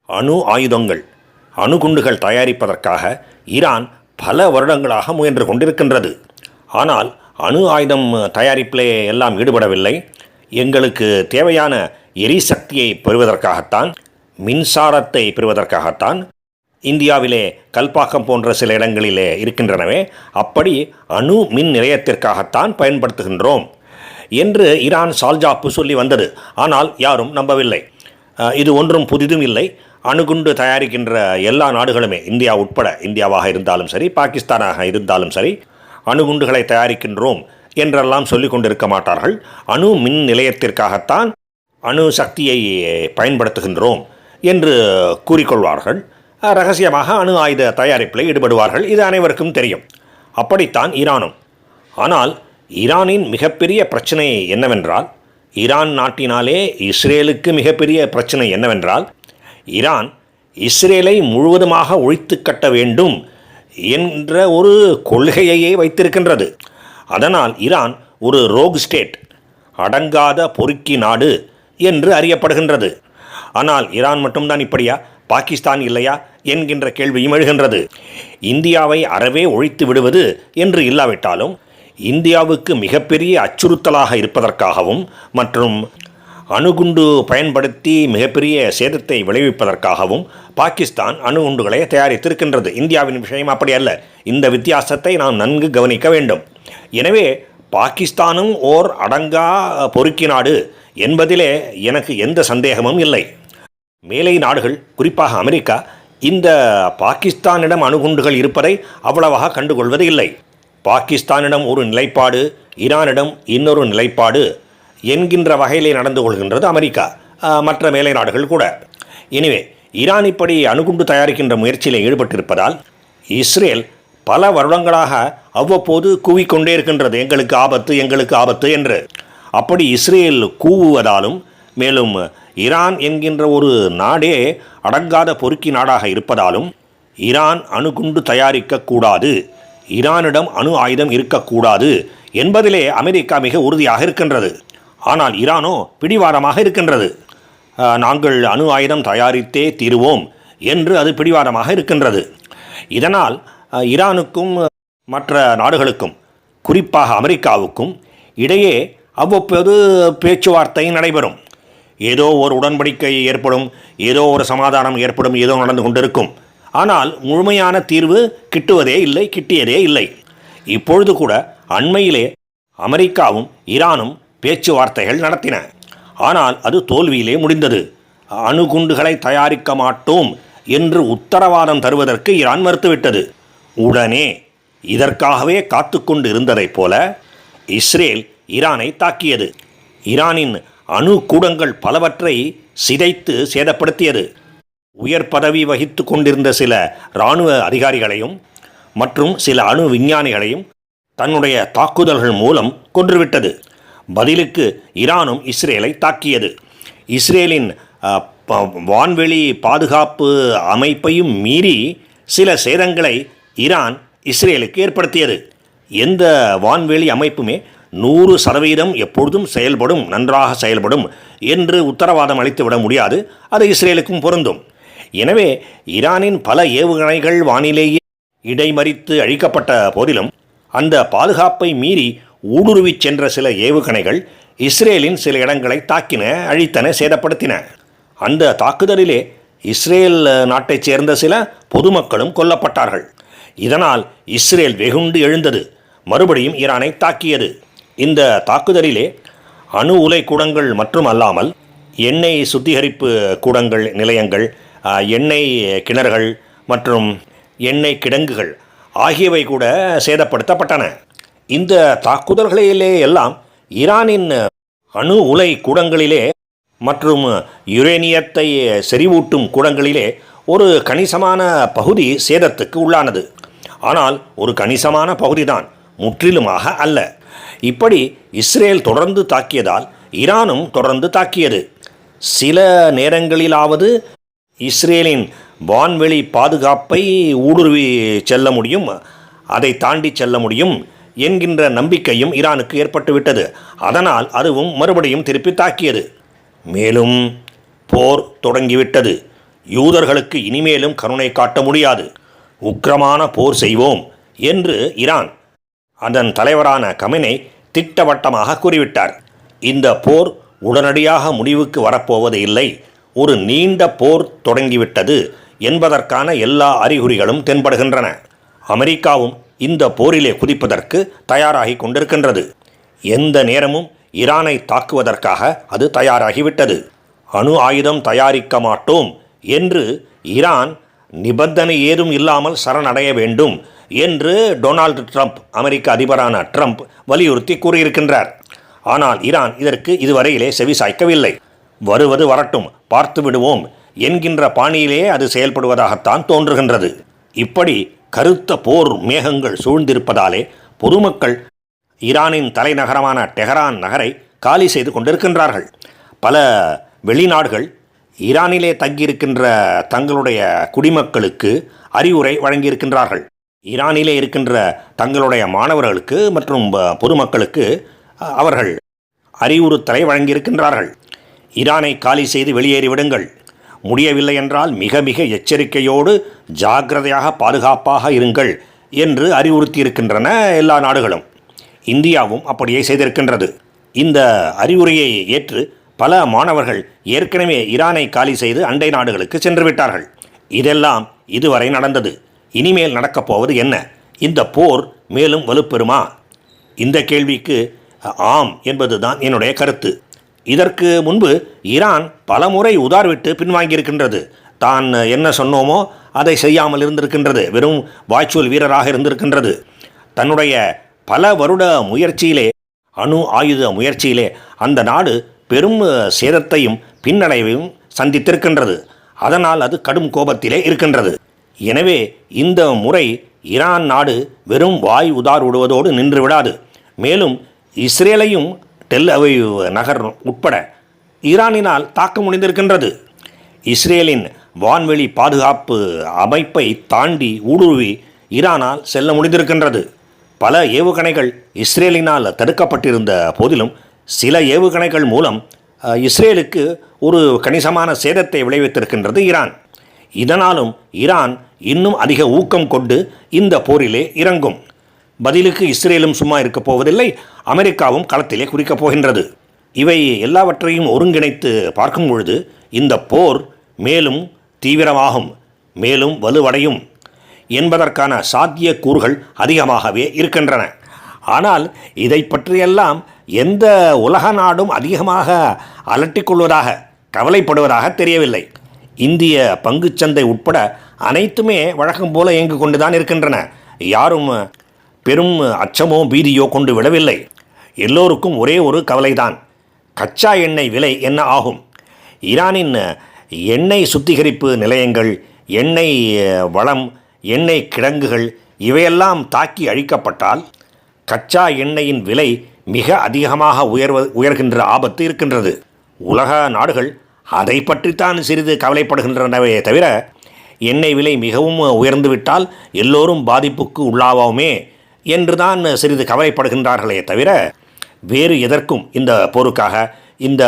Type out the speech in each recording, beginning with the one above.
அணு ஆயுதங்கள் அணுகுண்டுகள் தயாரிப்பதற்காக ஈரான் பல வருடங்களாக முயன்று கொண்டிருக்கின்றது. ஆனால் அணு ஆயுதம் தயாரிப்பிலே எல்லாம் ஈடுபடவில்லை. எங்களுக்கு தேவையான எரிசக்தியை பெறுவதற்காகத்தான், மின்சாரத்தை பெறுவதற்காகத்தான் இந்தியாவிலே கல்பாக்கம் போன்ற சில இடங்களிலே இருக்கின்றனவே, அப்படி அணு மின் நிலையத்திற்காகத்தான் பயன்படுத்துகின்றோம் என்று ஈரான் சால்ஜாப்பு சொல்லி வந்தது. ஆனால் யாரும் நம்பவில்லை. இது ஒன்றும் புதிதும் இல்லை. அணுகுண்டு தயாரிக்கின்ற எல்லா நாடுகளுமே, இந்தியா உட்பட, இந்தியாவாக இருந்தாலும் சரி, பாகிஸ்தானாக இருந்தாலும் சரி, அணுகுண்டுகளை தயாரிக்கின்றோம் என்றெல்லாம் சொல்லிக் கொண்டிருக்க மாட்டார்கள். அணு மின் நிலையத்திற்காகத்தான் அணு சக்தியை பயன்படுத்துகின்றோம் என்று கூறிக்கொள்வார்கள். ரகசியமாக அணு ஆயுத தயாரிப்பில் ஈடுபடுவார்கள். இது அனைவருக்கும் தெரியும். அப்படித்தான் ஈரானும். ஆனால் ஈரானின் மிகப்பெரிய பிரச்சனை என்னவென்றால், ஈரான் நாட்டினாலே இஸ்ரேலுக்கு மிகப்பெரிய பிரச்சனை என்னவென்றால், ஈரான் இஸ்ரேலை முழுவதுமாக ஒழித்து கட்ட வேண்டும் என்ற ஒரு கொள்கையையே வைத்திருக்கின்றது. அதனால் ஈரான் ஒரு ரோக் ஸ்டேட், அடங்காத பொறுக்கி நாடு என்று அறியப்படுகின்றது. ஆனால் ஈரான் மட்டும்தான் இப்படியா, பாகிஸ்தான் இல்லையா என்கின்ற கேள்வியும் எழுகின்றது. இந்தியாவை அறவே ஒழித்து விடுவது என்று இல்லாவிட்டாலும், இந்தியாவுக்கு மிகப்பெரிய அச்சுறுத்தலாக இருப்பதற்காகவும் மற்றும் அணுகுண்டு பயன்படுத்தி மிகப்பெரிய சேதத்தை விளைவிப்பதற்காகவும் பாகிஸ்தான் அணுகுண்டுகளை தயாரித்திருக்கின்றது. இந்தியாவின் விஷயம் அப்படி அல்ல. இந்த வித்தியாசத்தை நாம் நன்கு கவனிக்க வேண்டும். எனவே பாகிஸ்தானும் ஓர் அடங்கா பொறுக்கி நாடு என்பதிலே எனக்கு எந்த சந்தேகமும் இல்லை. மேலை நாடுகள், குறிப்பாக அமெரிக்கா, இந்த பாகிஸ்தானிடம் அணுகுண்டுகள் இருப்பதை அவ்வளவாக கண்டுகொள்வது இல்லை. பாகிஸ்தானிடம் ஒரு நிலைப்பாடு, ஈரானிடம் இன்னொரு நிலைப்பாடு என்கின்ற வகையிலே நடந்து கொள்கின்றது அமெரிக்கா, மற்ற மேலை நாடுகள் கூட. எனவே ஈரான் இப்படி அணுகுண்டு தயாரிக்கின்ற முயற்சியில் ஈடுபட்டிருப்பதால் இஸ்ரேல் பல வருடங்களாக அவ்வப்போது கூவிக்கொண்டே இருக்கின்றது, எங்களுக்கு ஆபத்து, எங்களுக்கு ஆபத்து என்று. அப்படி இஸ்ரேல் கூவுவதாலும், மேலும் ஈரான் என்கின்ற ஒரு நாடே அடங்காத பொறுக்கி நாடாக இருப்பதாலும், ஈரான் அணுகுண்டு தயாரிக்கக்கூடாது, ஈரானிடம் அணு ஆயுதம் இருக்கக்கூடாது என்பதிலே அமெரிக்கா மிக உறுதியாக இருக்கின்றது. ஆனால் ஈரானோ பிடிவாதமாக இருக்கின்றது. நாங்கள் அணு ஆயுதம் தயாரித்தே தீருவோம் என்று அது பிடிவாதமாக இருக்கின்றது. இதனால் ஈரானுக்கும் மற்ற நாடுகளுக்கும், குறிப்பாக அமெரிக்காவுக்கும் இடையே அவ்வப்போது பேச்சுவார்த்தை நடைபெறும். ஏதோ ஒரு உடன்படிக்கை ஏற்படும், ஏதோ ஒரு சமாதானம் ஏற்படும், ஏதோ நடந்து கொண்டிருக்கும். ஆனால் முழுமையான தீர்வு கிட்டுவதே இல்லை, கிட்டியதே இல்லை. இப்பொழுது கூட அண்மையிலே அமெரிக்காவும் ஈரானும் பேச்சுவார்த்தைகள் நடத்தின. ஆனால் அது தோல்வியிலே முடிந்தது. அணுகுண்டுகளை தயாரிக்க மாட்டோம் என்று உத்தரவாதம் தருவதற்கு ஈரான் மறுத்துவிட்டது. உடனே இதற்காகவே காத்து கொண்டு இருந்ததைப் போல இஸ்ரேல் ஈரானை தாக்கியது. ஈரானின் அணு கூடங்கள் பலவற்றை சிதைத்து சேதப்படுத்தியது. உயர் பதவி வகித்து கொண்டிருந்த சில இராணுவ அதிகாரிகளையும் மற்றும் சில அணு விஞ்ஞானிகளையும் தன்னுடைய தாக்குதல்கள் மூலம் கொன்றுவிட்டது. பதிலுக்கு ஈரானும் இஸ்ரேலை தாக்கியது. இஸ்ரேலின் வான்வெளி பாதுகாப்பு அமைப்பையும் மீறி சில சேதங்களை ஈரான் இஸ்ரேலுக்கு ஏற்படுத்தியது. எந்த வான்வெளி அமைப்புமே 100% எப்பொழுதும் செயல்படும், நன்றாக செயல்படும் என்று உத்தரவாதம் அளித்துவிட முடியாது. அது இஸ்ரேலுக்கும் பொருந்தும். எனவே ஈரானின் பல ஏவுகணைகள் வானிலேயே இடைமறித்து அழிக்கப்பட்ட போதிலும், அந்த பாதுகாப்பை மீறி ஊடுருவி சென்ற சில ஏவுகணைகள் இஸ்ரேலின் சில இடங்களை தாக்கின, அழித்தன, சேதப்படுத்தின. அந்த தாக்குதலிலே இஸ்ரேல் நாட்டைச் சேர்ந்த சில பொதுமக்களும் கொல்லப்பட்டார்கள். இதனால் இஸ்ரேல் வெகுண்டு எழுந்தது, மறுபடியும் ஈரானை தாக்கியது. இந்த தாக்குதலிலே அணு உலை கூடங்கள் மற்றும் அல்லாமல் எண்ணெய் சுத்திகரிப்பு கூடங்கள், நிலையங்கள், எண்ணெய் கிணறுகள் மற்றும் எண்ணெய் கிடங்குகள் ஆகியவை கூட சேதப்படுத்தப்பட்டன. இந்த தாக்குதல்களிலே எல்லாம் ஈரானின் அணு உலை கூடங்களிலே மற்றும் யுரேனியத்தை செறிவூட்டும் கூடங்களிலே ஒரு கணிசமான பகுதி சேதத்துக்கு உள்ளானது. ஆனால் ஒரு கணிசமான பகுதிதான், முற்றிலுமாக அல்ல. இப்படி இஸ்ரேல் தொடர்ந்து தாக்கியதால் ஈரானும் தொடர்ந்து தாக்கியது. சில நேரங்களிலாவது இஸ்ரேலின் வான்வெளி பாதுகாப்பை ஊடுருவி செல்ல முடியும், அதை தாண்டி செல்ல முடியும் என்கின்ற நம்பிக்கையும் ஈரானுக்கு ஏற்பட்டுவிட்டது. அதனால் அதுவும் மறுபடியும் திருப்பி தாக்கியது. மேலும் போர் தொடங்கிவிட்டது. யூதர்களுக்கு இனிமேலும் கருணை காட்ட முடியாது, உக்கிரமான போர் செய்வோம் என்று ஈரான் அதன் தலைவரான கமெனி திட்டவட்டமாக கூறிவிட்டார். இந்த போர் உடனடியாக முடிவுக்கு வரப்போவது இல்லை, ஒரு நீண்ட போர் தொடங்கிவிட்டது என்பதற்கான எல்லா அறிகுறிகளும் தென்படுகின்றன. அமெரிக்காவும் இந்த போரிலே குதிப்பதற்கு தயாராகி கொண்டிருக்கின்றது. எந்த நேரமும் ஈரானை தாக்குவதற்காக அது தயாராகிவிட்டது. அணு ஆயுதம் தயாரிக்க மாட்டோம் என்று ஈரான் நிபந்தனை ஏதும் இல்லாமல் சரணடைய வேண்டும் என்று டொனால்டு ட்ரம்ப், அமெரிக்க அதிபரான ட்ரம்ப் வலியுறுத்தி கூறியிருக்கின்றார். ஆனால் ஈரான் இதற்கு இதுவரையிலே செவிசாய்க்கவில்லை. வருவது வரட்டும், பார்த்து விடுவோம் என்கின்ற பாணியிலே அது செயல்படுவதாகத்தான் தோன்றுகின்றது. இப்படி கருத்த போர் மேகங்கள் சூழ்ந்திருப்பதாலே பொதுமக்கள் ஈரானின் தலைநகரமான டெஹரான் நகரை காலி செய்து கொண்டிருக்கின்றார்கள். பல வெளிநாடுகள் ஈரானிலே தங்கியிருக்கின்ற தங்களுடைய குடிமக்களுக்கு அறிவுரை வழங்கியிருக்கின்றார்கள். ஈரானிலே இருக்கின்ற தங்களுடைய மாணவர்களுக்கு மற்றும் பொதுமக்களுக்கு அவர்கள் அறிவுறுத்தலை வழங்கியிருக்கின்றார்கள். ஈரானை காலி செய்து வெளியேறிவிடுங்கள், முடியவில்லை என்றால் மிக மிக எச்சரிக்கையோடு ஜாக்கிரதையாக பாதுகாப்பாக இருங்கள் என்று அறிவுறுத்தியிருக்கின்றன எல்லா நாடுகளும். இந்தியாவும் அப்படியே செய்திருக்கின்றது. இந்த அறிவுரையை ஏற்று பல மாணவர்கள் ஏற்கனவே ஈரானை காலி செய்து அண்டை நாடுகளுக்கு சென்று விட்டார்கள். இதெல்லாம் இதுவரை நடந்தது. இனிமேல் நடக்கப் போவது என்ன? இந்த போர் மேலும் வலுப்பெறுமா? இந்த கேள்விக்கு ஆம் என்பதுதான் என்னுடைய கருத்து. இதற்கு முன்பு ஈரான் பலமுறை உதார்விட்டு பின்வாங்கியிருக்கின்றது. தான் என்ன சொன்னோமோ அதை செய்யாமல் இருந்திருக்கின்றது. வெறும் வாய்ச்சொல் வீரராக இருந்திருக்கின்றது. தன்னுடைய பல வருட முயற்சியிலே, அணு ஆயுத முயற்சியிலே அந்த நாடு பெரும் சேதத்தையும் பின்னடைவையும் சந்தித்திருக்கின்றது. அதனால் அது கடும் கோபத்திலே இருக்கின்றது. எனவே இந்த முறை ஈரான் நாடு வெறும் வாய் உதார் விடுவதோடு நின்று விடாது. மேலும் இஸ்ரேலையும் டெல் அவீவ் நகர் உட்பட ஈரானினால் தாக்க முடிந்திருக்கின்றது. இஸ்ரேலின் வான்வெளி பாதுகாப்பு அமைப்பை தாண்டி ஊடுருவி ஈரானால் செல்ல முடிந்திருக்கின்றது. பல ஏவுகணைகள் இஸ்ரேலினால் தடுக்கப்பட்டிருந்த போதிலும் சில ஏவுகணைகள் மூலம் இஸ்ரேலுக்கு ஒரு கணிசமான சேதத்தை விளைவித்திருக்கின்றது ஈரான். இதனாலும் ஈரான் இன்னும் அதிக ஊக்கம் கொண்டு இந்த போரிலே இறங்கும். பதிலுக்கு இஸ்ரேலும் சும்மா இருக்கப் போவதில்லை, அமெரிக்காவும் களத்திலே குறிக்கப் போகின்றது. இவை எல்லாவற்றையும் ஒருங்கிணைத்து பார்க்கும் பொழுது இந்த போர் மேலும் தீவிரமாகும், மேலும் வலுவடையும் என்பதற்கான சாத்திய கூறுகள் அதிகமாகவே இருக்கின்றன. ஆனால் இதை பற்றியெல்லாம் எந்த உலக நாடும் அதிகமாக அலட்டிக்கொள்வதாக, கவலைப்படுவதாக தெரியவில்லை. இந்திய பங்குச்சந்தை உட்பட அனைத்துமே வழக்கம் போல இயங்கு கொண்டுதான் இருக்கின்றன. யாரும் பெரும் அச்சமோ பீதியோ கொண்டு விடவில்லை. எல்லோருக்கும் ஒரே ஒரு கவலைதான், கச்சா எண்ணெய் விலை என்ன ஆகும்? ஈரானின் எண்ணெய் சுத்திகரிப்பு நிலையங்கள், எண்ணெய் வளம், எண்ணெய் கிடங்குகள் இவையெல்லாம் தாக்கி அழிக்கப்பட்டால் கச்சா எண்ணெயின் விலை மிக அதிகமாக உயர்கின்ற ஆபத்து இருக்கின்றது. உலக நாடுகள் அதை பற்றித்தான் சிறிது கவலைப்படுகின்றனவே தவிர, எண்ணெய் விலை மிகவும் உயர்ந்துவிட்டால் எல்லோரும் பாதிப்புக்கு உள்ளாவோமே என்றுதான் சிறிது கவலைப்படுகின்றார்களே தவிர, வேறு எதற்கும் இந்த போருக்காக, இந்த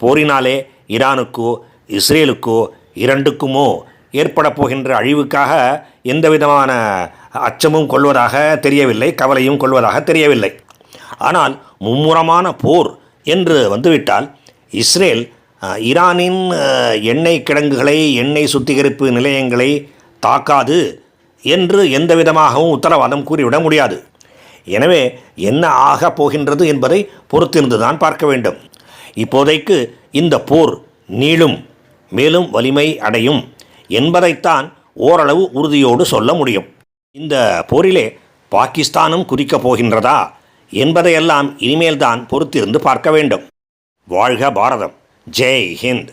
போரினாலே ஈரானுக்கோ இஸ்ரேலுக்கோ இரண்டுக்குமோ ஏற்பட போகின்ற அழிவுக்காக எந்த விதமான அச்சமும் கொள்வதாக தெரியவில்லை, கவலையும் கொள்வதாக தெரியவில்லை. ஆனால் மும்முரமான போர் என்று வந்துவிட்டால் இஸ்ரேல் ஈரானின் எண்ணெய் கிடங்குகளை, எண்ணெய் சுத்திகரிப்பு நிலையங்களை தாக்காது என்று எந்த விதமாகவும் உத்தரவாதம் கூறிவிட முடியாது. எனவே என்ன ஆகப் போகின்றது என்பதை பொறுத்திருந்துதான் பார்க்க வேண்டும். இப்போதைக்கு இந்த போர் நீளும், மேலும் வலிமை அடையும் என்பதைத்தான் ஓரளவு உறுதியோடு சொல்ல முடியும். இந்த போரிலே பாகிஸ்தானும் குறிக்கப் போகின்றதா என்பதையெல்லாம் இனிமேல்தான் பொறுத்திருந்து பார்க்க வேண்டும். வாழ்க பாரதம்! ஜெய் ஹிந்த்!